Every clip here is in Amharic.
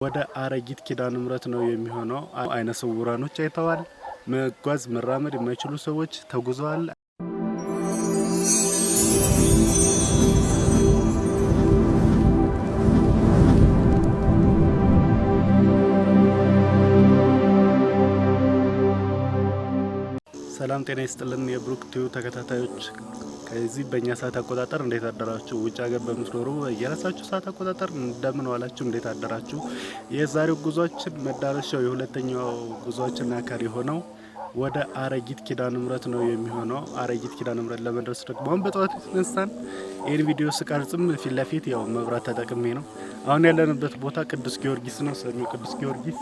ወደ አረጊት ኪዳነ ምሕረት ነው የሚሆነው። አይነ ስውራኖች አይተዋል። መጓዝ መራመድ የማይችሉ ሰዎች ተጉዘዋል። ሰላም ጤና ይስጥልን የብሩክ ቲዩ ተከታታዮች፣ ከዚህ በእኛ ሰዓት አቆጣጠር እንዴት አደራችሁ? ውጭ ሀገር በምትኖሩ የራሳችሁ ሰዓት አቆጣጠር እንደምን ዋላችሁ? እንዴት አደራችሁ? የዛሬው ጉዟችን መዳረሻው የሁለተኛው ጉዟችን አካል የሆነው ወደ አረጊት ኪዳነ ምሕረት ነው የሚሆነው። አረጊት ኪዳነ ምሕረት ለመድረስ ደግሞ አሁን በጠዋት ተነስተን ይህን ቪዲዮ ስቀርጽም ፊት ለፊት ያው መብራት ተጠቅሜ ነው። አሁን ያለንበት ቦታ ቅዱስ ጊዮርጊስ ነው። ሰኞ ቅዱስ ጊዮርጊስ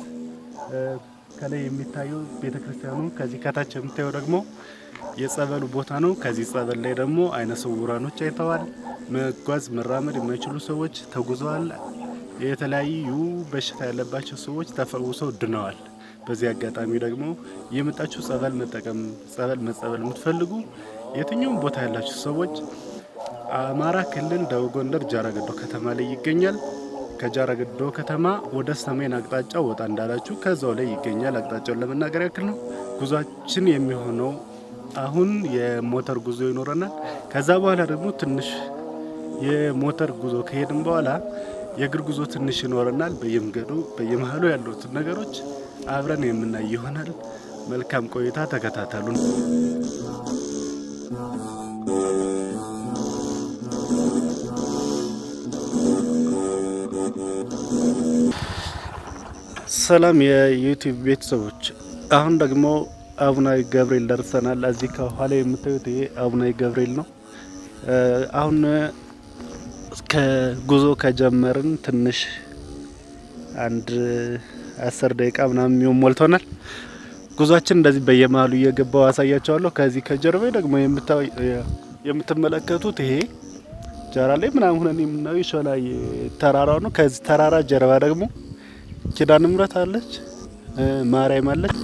ከላይ የሚታየው ቤተክርስቲያኑ፣ ከዚህ ከታች የምታየው ደግሞ የጸበሉ ቦታ ነው። ከዚህ ጸበል ላይ ደግሞ አይነ ስውራኖች አይተዋል። መጓዝ መራመድ የማይችሉ ሰዎች ተጉዘዋል። የተለያዩ በሽታ ያለባቸው ሰዎች ተፈውሰው ድነዋል። በዚህ አጋጣሚ ደግሞ የመጣችሁ ጸበል መጠቀም መጸበል የምትፈልጉ የትኛውም ቦታ ያላችሁ ሰዎች አማራ ክልል ደቡብ ጎንደር ጃራገዶ ከተማ ላይ ይገኛል። ከጃራገዶ ከተማ ወደ ሰሜን አቅጣጫ ወጣ እንዳላችሁ ከዛው ላይ ይገኛል። አቅጣጫውን ለመናገር ያክል ነው። ጉዟችን የሚሆነው አሁን የሞተር ጉዞ ይኖረናል። ከዛ በኋላ ደግሞ ትንሽ የሞተር ጉዞ ከሄድን በኋላ የእግር ጉዞ ትንሽ ይኖረናል። በየመንገዱ በየመሃሉ ያሉትን ነገሮች አብረን የምናይ ይሆናል። መልካም ቆይታ፣ ተከታተሉን። ሰላም የዩቲዩብ ቤተሰቦች፣ አሁን ደግሞ አቡነ ገብርኤል ደርሰናል። እዚህ ከኋላ የምታዩት ይሄ አቡነ ገብርኤል ነው። አሁን ከጉዞ ከጀመርን ትንሽ አንድ 10 ደቂቃ ምናምን ሞልቶናል። ጉዟችን እንደዚህ በየመሃሉ እየገባው አሳያቸዋለሁ። ከዚህ ከጀርባ ደግሞ የምትመለከቱት ይሄ ጃራ ላይ ምናምን ሆነን የምናየው ሾላይ ተራራው ነው። ከዚህ ተራራ ጀርባ ደግሞ ኪዳነ ምሕረት አለች፣ ማርያም አለች።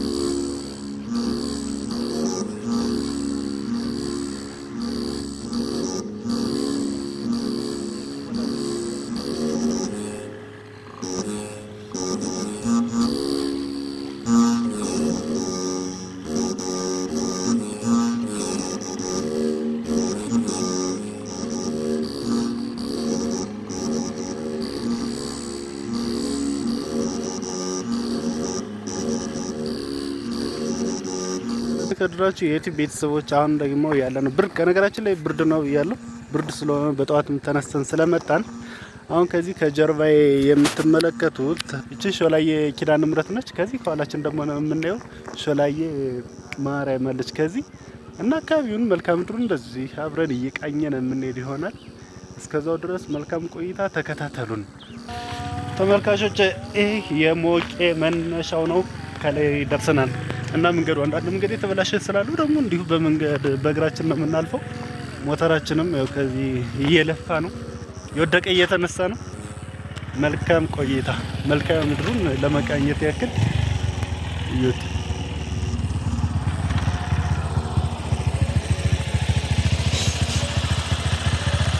ከድራችሁ የዩቲዩብ ቤተሰቦች፣ አሁን ደግሞ ያለነው ብርድ፣ ከነገራችን ላይ ብርድ ነው ያለው። ብርድ ስለሆነ በጠዋትም ተነስተን ስለመጣን አሁን ከዚህ ከጀርባዬ የምትመለከቱት እቺ ሾላዬ ኪዳነ ምሕረት ነች። ከዚህ ከኋላችን ደግሞ የምናየው ሾላዬ ማርያም አለች። ከዚህ እና አካባቢውን መልካም ምድሩን እንደዚህ አብረን እየቃኘን የምንሄድ ይሆናል። እስከዛው ድረስ መልካም ቆይታ፣ ተከታተሉን ተመልካቾች። ይህ የሞቄ መነሻው ነው። ከላይ ደርሰናል እና መንገዱ አንዳንድ መንገድ የተበላሸ ስላሉ ደግሞ እንዲሁ በመንገድ በእግራችን ነው የምናልፈው። ሞተራችንም ያው ከዚህ እየለፋ ነው፣ የወደቀ እየተነሳ ነው። መልካም ቆይታ፣ መልካም ምድሩን ለመቃኘት ያክል እዩት።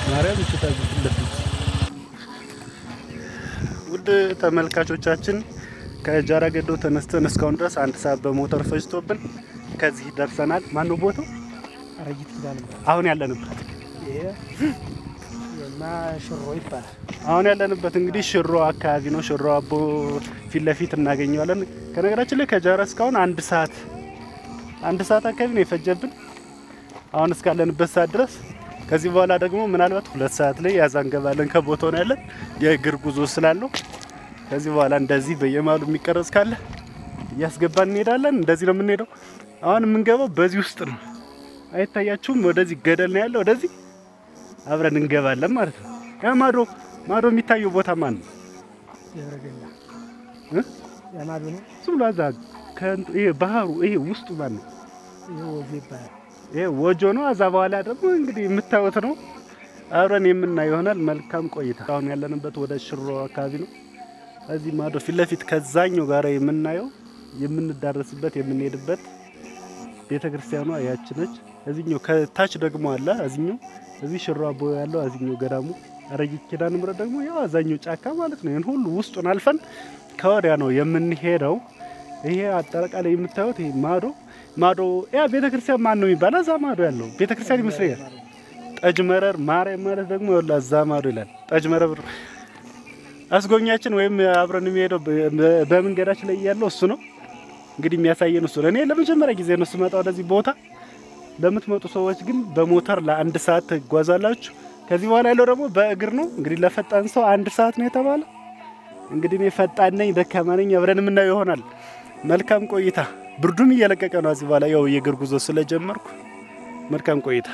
ማርያም እችታለች። ውድ ተመልካቾቻችን ከጃራገዶ ተነስተን እስካሁን ድረስ 1 ሰዓት በሞተር ፈጅቶብን ከዚህ ደርሰናል። ማነው ቦታው? አረጊት ኪዳነ ምሕረት። አሁን ያለንበት ሽሮ ይባላል። አሁን ያለንበት እንግዲህ ሽሮ አካባቢ ነው። ሽሮ አቦ ፊት ለፊት እናገኘዋለን። ከነገራችን ላይ ከጃራ እስካሁን 1 ሰዓት አካባቢ ነው የፈጀብን አሁን እስካለንበት ሰዓት ድረስ። ከዚህ በኋላ ደግሞ ምናልባት 2 ሰዓት ላይ ያዛንገባለን። ከቦታው ነው ያለን፣ የእግር ጉዞ ስላለው ከዚህ በኋላ እንደዚህ በየማሉ የሚቀረጽ ካለ እያስገባን እንሄዳለን። እንደዚህ ነው የምንሄደው። አሁን የምንገባው በዚህ ውስጥ ነው፣ አይታያችሁም? ወደዚህ ገደል ነው ያለው። ወደዚህ አብረን እንገባለን ማለት ነው። ያ ማዶ የሚታየው ቦታ ማን ነው? ያረገኛ ያማዱ ነው። ዝም ብሎ አዛ ይሄ ባህሩ ይሄ ውስጡ ማን ነው? ይሄ ወጆ ነው። አዛ በኋላ ደግሞ እንግዲህ የምታዩት ነው። አብረን የምናየው ይሆናል። መልካም ቆይታ። አሁን ያለንበት ወደ ሽሮ አካባቢ ነው። እዚህ ማዶ ፊት ለፊት ከዛኛው ጋር የምናየው የምንዳረስበት የምንሄድበት ቤተክርስቲያኗ ያች ነች። እዚህኛው ከታች ደግሞ አለ። እዚህ ሽሮ አቦ ያለው እዚህኛው ገዳሙ አረጊት ኪዳነ ምሕረት ደግሞ ያው አዛኛው ጫካ ማለት ነው። ይሄን ሁሉ ውስጡን አልፈን ከወዲያ ነው የምንሄደው። ይሄ አጠቃላይ የምታዩት ይሄ ማዶ ያ ቤተክርስቲያን ማን ነው የሚባለው? እዛ ማዶ ያለው ቤተክርስቲያን ይመስለኛል። ጠጅ መረር ማርያም ማለት ደግሞ እዛ ማዶ ይላል። ጠጅ መረር አስጎኛችን ወይም አብረን የሚሄደው በመንገዳችን ላይ ያለው እሱ ነው። እንግዲህ የሚያሳየን እሱ ነው። እኔ ለመጀመሪያ ጊዜ ነው ስመጣ ወደዚህ ቦታ። ለምትመጡ ሰዎች ግን በሞተር ለ1 ሰዓት ትጓዛላችሁ። ከዚህ በኋላ ያለው ደግሞ በእግር ነው። እንግዲህ ለፈጣን ሰው 1 ሰዓት ነው የተባለ። እንግዲህ እኔ ፈጣን ነኝ ደካማ ነኝ አብረን የምናየው ይሆናል። መልካም ቆይታ። ብርዱም እየለቀቀ ነው። እዚህ በኋላ ያው የእግር ጉዞ ስለጀመርኩ መልካም ቆይታ።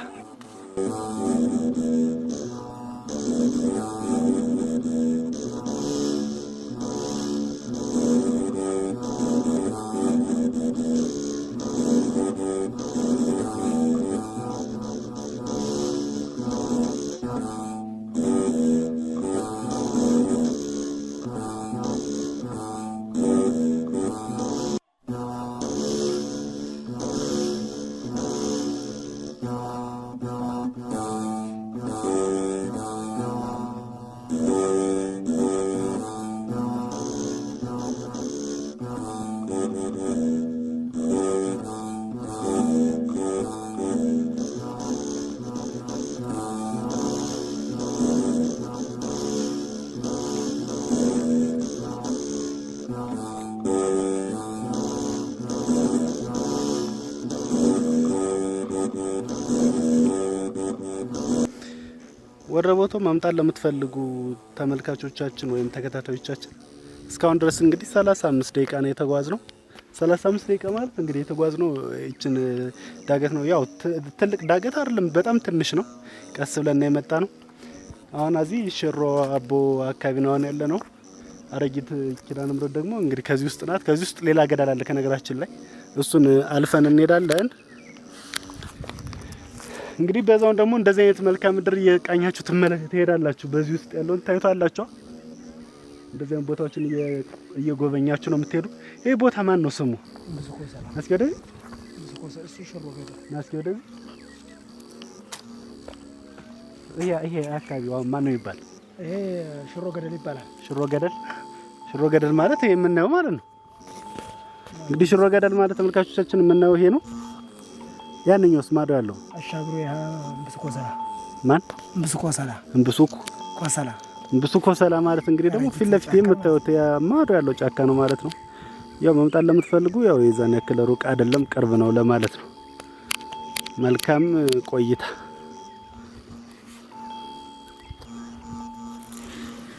ወደ ቦታው ማምጣት ለምትፈልጉ ተመልካቾቻችን ወይም ተከታታዮቻችን እስካሁን ድረስ እንግዲህ 35 ደቂቃ ነው የተጓዝነው። 35 ደቂቃ ማለት እንግዲህ የተጓዝነው እቺን ዳገት ነው። ያው ትልቅ ዳገት አይደለም፣ በጣም ትንሽ ነው። ቀስ ብለን የመጣ ነው። አሁን እዚህ ሽሮ አቦ አካባቢ ነው ያለ ነው። አረጊት ኪዳነ ምሕረት ደግሞ እንግዲህ ከዚህ ውስጥ ናት። ከዚህ ውስጥ ሌላ ገዳል አለ ከነገራችን ላይ፣ እሱን አልፈን እንሄዳለን። እንግዲህ በዛው ደግሞ እንደዚህ አይነት መልካም ምድር እየቃኛችሁ ትሄዳላችሁ። በዚህ ውስጥ ያለውን ታዩታላችሁ። እንደዚህ አይነት ቦታዎችን እየጎበኛችሁ ነው የምትሄዱ። ይሄ ቦታ ማን ነው ስሙ? እስኪ ወደዚህ ይሄ አካባቢው ማን ነው ይባላል? ይሄ ሽሮ ገደል ይባላል። ሽሮ ገደል ማለት ይሄ የምናየው ማለት ነው። እንግዲህ ሽሮ ገደል ማለት ተመልካቾቻችን የምናየው ይሄ ነው። ያንኛውስ ማዶ ያለው አሻግሮ ያ እንብስኮሰላ ማን? እንብስኮሰላ ማለት እንግዲህ ደግሞ ፊት ለፊት የምታዩት ያ ማዶ ያለው ጫካ ነው ማለት ነው። ያው መምጣት ለምትፈልጉ ያው የዛን ያክል ሩቅ አይደለም፣ ቅርብ ነው ለማለት ነው። መልካም ቆይታ።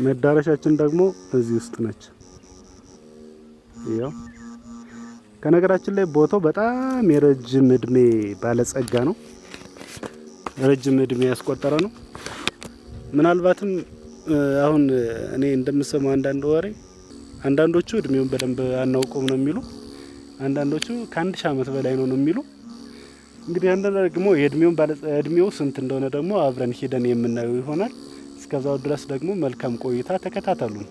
መዳረሻችን ደግሞ እዚህ ውስጥ ነች። ያው ከነገራችን ላይ ቦታው በጣም የረጅም እድሜ ባለጸጋ ነው። ረጅም እድሜ ያስቆጠረ ነው። ምናልባትም አሁን እኔ እንደምሰማው አንዳንድ ወሬ አንዳንዶቹ እድሜውን በደንብ አናውቀውም ነው የሚሉ፣ አንዳንዶቹ ከ1000 ዓመት በላይ ነው የሚሉ። እንግዲህ አንዳንድ ደግሞ እድሜው ስንት እንደሆነ ደግሞ አብረን ሄደን የምናየው ይሆናል። እስከዛው ድረስ ደግሞ መልካም ቆይታ ተከታተሉን።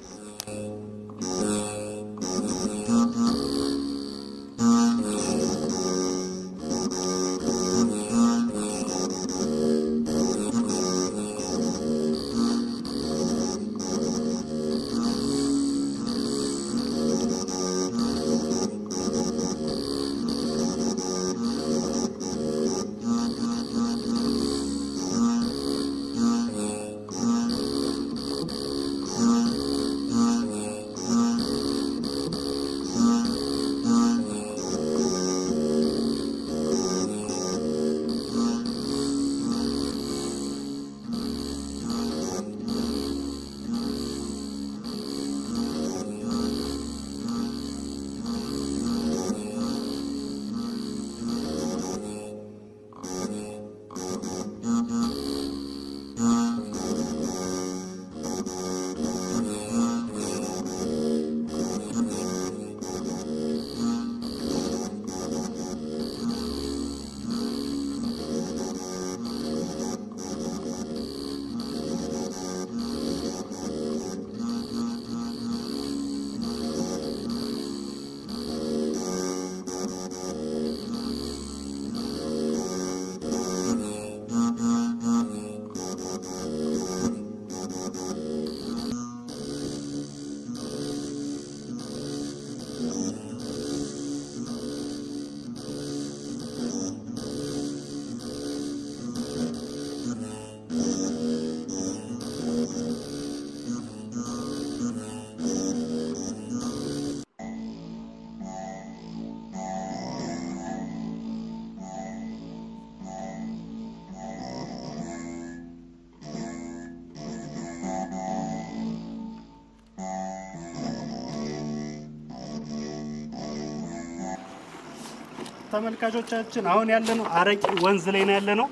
ተመልካቾቻችን አሁን ያለነው አረቂ ወንዝ ላይ ነው ያለነው።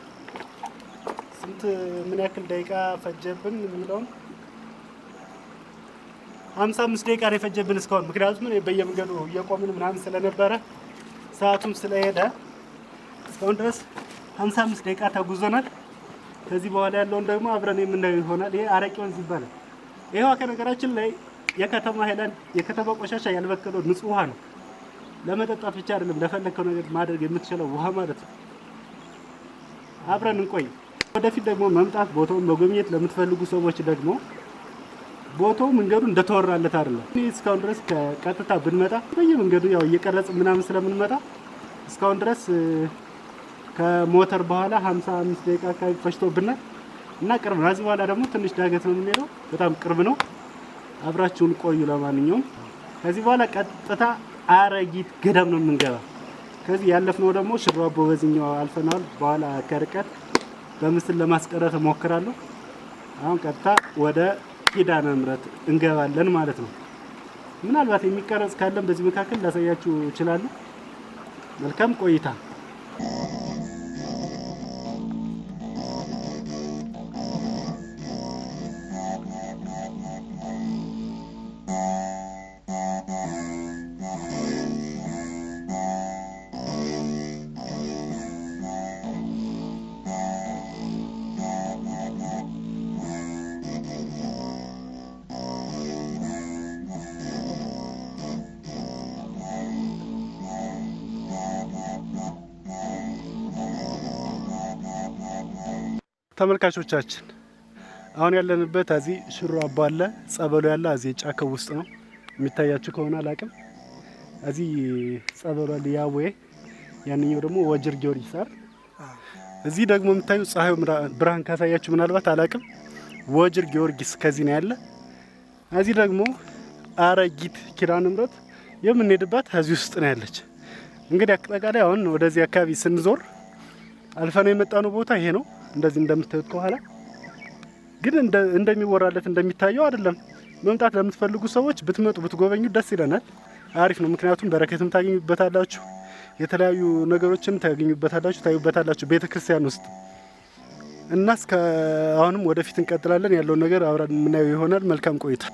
ስንት ምን ያክል ደቂቃ ፈጀብን የሚለውን 55 ደቂቃ ነው የፈጀብን እስካሁን። ምክንያቱም በየመንገዱ እየቆምን ምናምን ስለነበረ ሰዓቱም ስለሄደ እስካሁን ድረስ 55 ደቂቃ ተጉዘናል። ከዚህ በኋላ ያለውን ደግሞ አብረን የምናየው ይሆናል። ይሄ አረቂ ወንዝ ይባላል። ይሄው ከነገራችን ላይ የከተማ ሀይላንድ የከተማ ቆሻሻ ያልበከለው ንጹህ ውሃ ነው። ለመጠጣት ብቻ አይደለም ለፈለከው ነገር ማድረግ የምትችለው ውሃ ማለት ነው። አብረን እንቆይ። ወደፊት ደግሞ መምጣት ቦታውን መጎብኘት ለምትፈልጉ ሰዎች ደግሞ ቦታው መንገዱ እንደተወራለት አይደለም። እስካሁን ድረስ ከቀጥታ ብንመጣ በየመንገዱ ያው እየቀረጽ ምናምን ስለምንመጣ እስካሁን ድረስ ከሞተር በኋላ 55 ደቂቃ አካባቢ ፈጅቶብናል እና ቅርብ ነው። ከዚህ በኋላ ደግሞ ትንሽ ዳገት ነው የምንሄደው። በጣም ቅርብ ነው። አብራችሁን ቆዩ። ለማንኛውም ከዚህ በኋላ ቀጥታ አረጊት ገዳም ነው የምንገባ። ከዚህ ያለፍነው ደግሞ ሽሮ አቦ በዚህኛው አልፈናል። በኋላ ከርቀት በምስል ለማስቀረት እሞክራለሁ። አሁን ቀጥታ ወደ ኪዳነ ምሕረት እንገባለን ማለት ነው። ምናልባት የሚቀረጽ ካለም በዚህ መካከል ላሳያችሁ እችላለሁ። መልካም ቆይታ። ተመልካቾቻችን አሁን ያለንበት እዚህ ሽሮ አቦ አለ። ጸበሉ ያለ እዚህ ጫካው ውስጥ ነው። የሚታያችሁ ከሆነ አላቅም። እዚህ ጸበሉ አለ ያወይ፣ ያንኛው ደግሞ ወጅር ጊዮርጊስ አይደል? እዚህ ደግሞ የምታዩ ፀሐዩ ብርሃን ካሳያችሁ ምናልባት አላቅም። ወጅር ጊዮርጊስ ከዚህ ነው ያለ። እዚህ ደግሞ አረጊት ኪዳነ ምሕረት የምንሄድባት እዚህ ውስጥ ነው ያለች። እንግዲህ አጠቃላይ አሁን ወደዚህ አካባቢ ስንዞር አልፈነው የመጣነው ቦታ ይሄ ነው። እንደዚህ እንደምታዩት ከኋላ ግን እንደሚወራለት እንደሚታየው አይደለም። መምጣት ለምትፈልጉ ሰዎች ብትመጡ ብትጎበኙ ደስ ይለናል። አሪፍ ነው። ምክንያቱም በረከትም ታገኙበታላችሁ፣ የተለያዩ ነገሮችን ታገኙበታላችሁ፣ ታዩበታላችሁ ቤተክርስቲያን ውስጥ እና እስከ አሁንም ወደፊት እንቀጥላለን። ያለውን ነገር አብረን የምናየው ይሆናል። መልካም ቆይታ።